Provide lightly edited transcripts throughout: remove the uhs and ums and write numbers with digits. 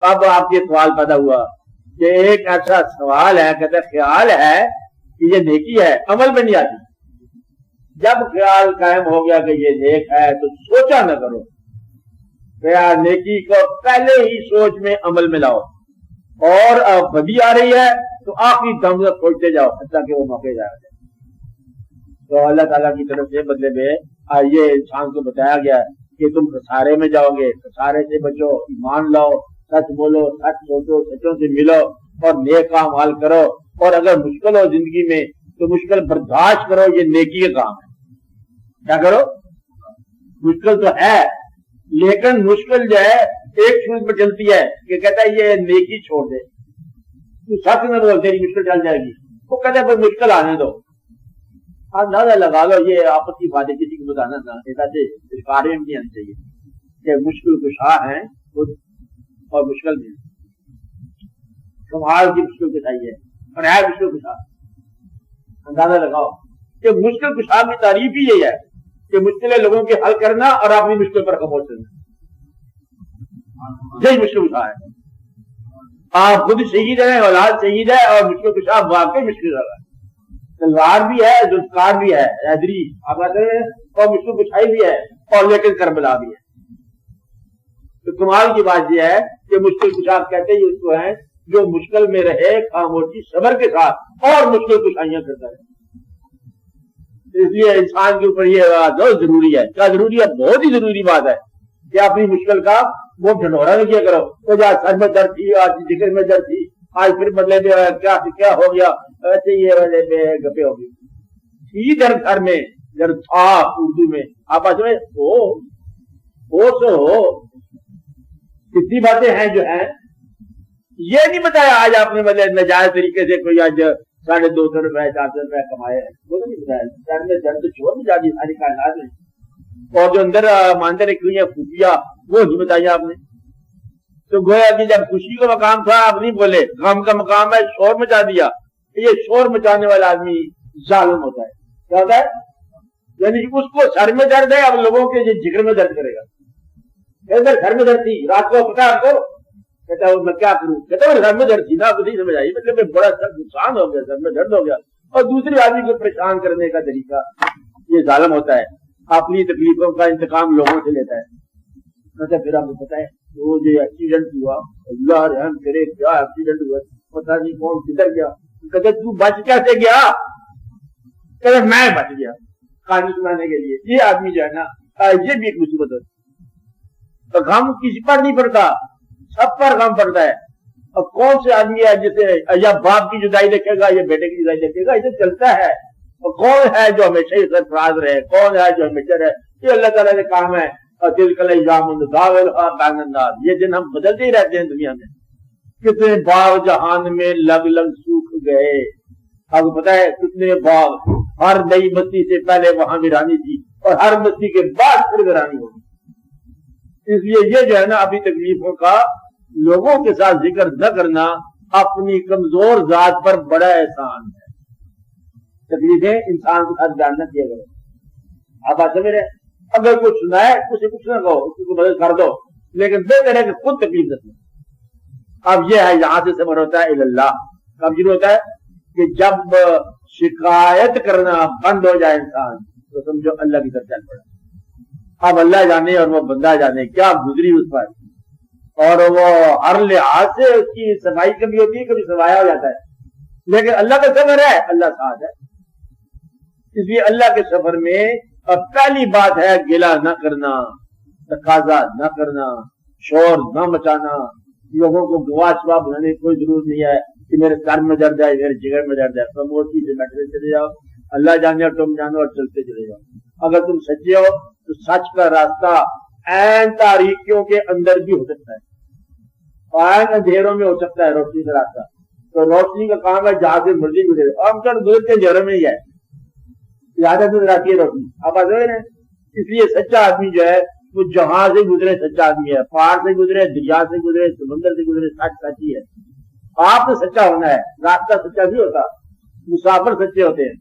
اب آپ کے سوال پیدا ہوا کہ ایک ایسا سوال ہے، کہتے خیال ہے کہ یہ نیکی ہے، عمل میں نہیں آتی. جب خیال قائم ہو گیا کہ یہ نیک ہے تو سوچا نہ کرو، خیال نیکی کو پہلے ہی سوچ میں عمل میں لاؤ، اور بدی آ رہی ہے تو آخری دم تک سوچتے جاؤ حتیٰ کہ وہ موقع جائے. تو اللہ تعالیٰ کی طرف سے بدلے میں یہ انسان کو بتایا گیا کہ تم خسارے میں جاؤ گے، خسارے سے بچو، ایمان لاؤ، سچ بولو، سچ سوچو، سچوں سے ملو اور نیک کام حال کرو. اور اگر مشکل ہو زندگی میں تو مشکل برداشت کرو، یہ نیکی کا کام ہے. کیا کرو؟ مشکل تو ہے لیکن مشکل جو ہے ایک صورت میں چلتی ہے کہ کہتا ہے یہ نیکی چھوڑ دے، تو سچ نہ بول، تیری مشکل چل جائے گی. وہ کہتا ہے مشکل آنے دو. اندازہ لگا لو یہ آپس کی باتیں کسی کو بتانا تھا، ایسا سے کارے میں نہیں آنا چاہیے کہ مشکل کشا ہیں اور مشکل بھی سماج کی مشکل کشائی ہے اور ہے مشکل کشا. اندازہ لگاؤ کہ مشکل کشا کی تعریف ہی یہی ہے کہ مشکلیں لوگوں کے حل کرنا اور اپنی مشکل پر خاموش کرنا، یہی مشکل کشا ہے. آپ خود شہید ہیں، اولاد شہید ہے، اور مشکل کشا واقعی مشکل ہے. تلوار بھی ہے، ذوالفقار بھی ہے، حیدری آپ اور مشکل کشائی بھی ہے، اور لیکن کربلا بھی ہے. تو کمال کی بات یہ ہے کہ مشکل کشا کہتے ہی اس کو ہیں جو مشکل میں رہے خاموشی صبر کے ساتھ اور مشکل کشائیاں کرتا ہے. اس لیے انسان کے اوپر یہ بہت ضروری ہے. کیا ضروری ہے؟ بہت ہی ضروری بات ہے کہ اپنی مشکل کا وہ ڈھنڈورا نہ کیا کرو. تو جا سر میں درد تھی، آج جگر میں درد تھی، آج پھر بدلے میں کیا ہو گیا، ایسے یہ بدلے میں گپے ہو گئی. درد سر میں درد تھا اردو میں آپ ہو. کتنی باتیں ہیں جو ہیں یہ نہیں بتایا آج آپ نے مطلب ناجائز طریقے سے کوئی آج 250 روپئے 400 روپئے کمائے ہیں، وہ نہیں بتایا. سر میں درد چھوڑ نہیں جاتی ساری کائنات میں، اور جو اندر مانتے رکھی ہوئی ہیں خوفیاں وہ نہیں بتائی آپ نے. تو گویا کہ جب خوشی کا مقام تھا آپ نہیں بولے، غم کا مقام ہے شور مچا دیا. یہ شور مچانے والا آدمی ظالم ہوتا ہے. کیا ہوتا ہے؟ یعنی اس کو سر میں درد ہے، اب لوگوں کے یہ جگر میں درد کرے گا. گھر میں درد تھی رات کو پتا آپ کو، کہتا ہے میں کیا کروں، کہتا ہے سر میں درد تھی نا، آپ کو نہیں سمجھ آئی، مطلب بڑا نقصان ہو گیا، سر میں درد ہو گیا. اور دوسرے آدمی کو پریشان کرنے کا طریقہ یہ ظالم ہوتا ہے. اپنی تکلیفوں کا انتقام لوگوں سے لیتا ہے. پھر آپ کو پتا ہے وہ جو ایکسیڈنٹ ہوا، اللہ رحم کرے کیا ایکسیڈنٹ ہوا، پتا نہیں کون کدھر گیا. کہتے تو بچ کیسے گیا؟ کہتے میں بچ گیا کہانی سنانے کے لیے. یہ آدمی جو ہے نا یہ بھی ایک مصیبت ہوتی ہے. تو غم کسی پر نہیں پڑتا، سب پر غم پڑتا ہے. اب کون سے آدمی ہے جسے یا باپ کی جدائی دیکھے گا یا بیٹے کی جدائی دیکھے گا، اسے چلتا ہے. اور کون ہے جو ہمیشہ ہی سرفراز رہے، کون ہے جو ہمیشہ رہے؟ یہ اللہ تعالیٰ نے کام ہے. یہ دن ہم بدلتے ہی رہتے ہیں دنیا میں. کتنے باغ جہان میں لگ لگ سوکھ گئے. آپ کو پتا ہے کتنے باغ، ہر نئی بستی سے پہلے وہاں ویرانی تھی اور ہر بستی کے بعد پھر ویرانی ہوگی. اس لیے یہ جو ہے نا اپنی تکلیفوں کا لوگوں کے ساتھ ذکر نہ کرنا اپنی کمزور ذات پر بڑا احسان ہے. تکلیفیں انسان کو ساتھ بیان نہ کیا کرو. آپ بات سمجھ رہے؟ اگر کوئی سنائے اسے کچھ نہ کہو، اس کو مدد کر دو، لیکن بہتر ہے کہ خود تکلیف نہ سنو. اب یہ ہے یہاں سے صبر ہوتا ہے اللہ. کب شروع ہوتا ہے؟ کہ جب شکایت کرنا بند ہو جائے انسان تو سمجھو اللہ کی طرف چل پڑا. اب اللہ جانے اور وہ بندہ جانے کیا گزری اس پر، اور وہ ہر لحاظ سے اس کی صفائی کبھی ہوتی ہے، کبھی سوایا ہو جاتا ہے. لیکن اللہ کا سفر ہے، اللہ ساتھ ہے. اس لیے اللہ کے سفر میں اب پہلی بات ہے گلہ نہ کرنا، تقاضا نہ کرنا، شور نہ مچانا. لوگوں کو گواہ شواہ بنانے کی کوئی ضرورت نہیں ہے کہ میرے سر میں درد ہے، میرے جگر میں درد ہے. خاموشی سے بیٹھے چلے جاؤ، اللہ جانے اور تم جانو، اور چلتے چلے جاؤ. اگر تم سچے ہو تو سچ کا راستہ عین تاریکیوں کے اندر بھی ہو سکتا ہے، عین اندھیروں میں ہو سکتا ہے روشنی کا راستہ. تو روشنی کا کام ہے جہاں سے مرضی گزرے. ہم سر گزرتے اندھیروں میں ہی ہے، زیادہ نظر آتی ہے روشنی. آپ آتے ہیں. اس لیے سچا آدمی جو ہے وہ جہاں سے گزرے سچا آدمی ہے. پہاڑ سے گزرے، دریا سے گزرے، سمندر سے گزرے، سچ سچی ہے. آپ نے سچا ہونا ہے. راستہ سچا نہیں ہوتا، مسافر سچے ہوتے ہیں.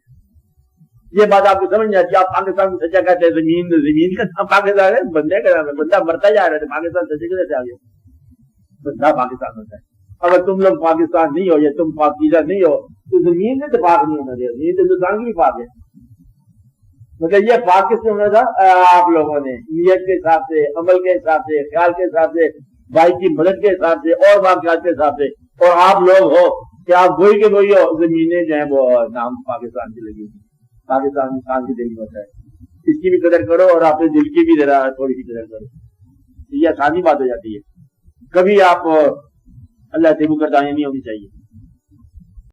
یہ بات آپ کو سمجھ نہیں آتی. آپ پاکستان کو سچا کہتے ہیں، زمین کا نام پاکستان ہے، بندے کا نام ہے. بندہ مرتا جا رہا ہے، پاکستان سچے کیسے آ گیا؟ بندہ پاکستان ہوتا ہے. اگر تم لوگ پاکستان نہیں ہو یا تم پاکیزہ نہیں ہو تو زمین سے تو پاک نہیں ہونا چاہیے. زمین ہندوستان کی بھی پاک ہے. مطلب یہ پاک کس سے ہونا تھا؟ آپ لوگوں نے نیت کے حساب سے, عمل کے حساب سے, خیال کے حساب سے, بھائی کی مدد کے حساب سے اور واقعات کے حساب سے. اور آپ لوگ ہو کہ آپ وہی کے وہی ہو, زمینیں جو ہیں وہ نام پاکستان کی لگی ہوئی. پاکستان انسان کے دل میں ہوتا ہے, اس کی بھی قدر کرو اور اپنے دل کی بھی ذرا تھوڑی سی قدر کرو. یہ آسانی بات ہو جاتی ہے. کبھی آپ اللہ سے مقدار نہیں ہونی چاہیے.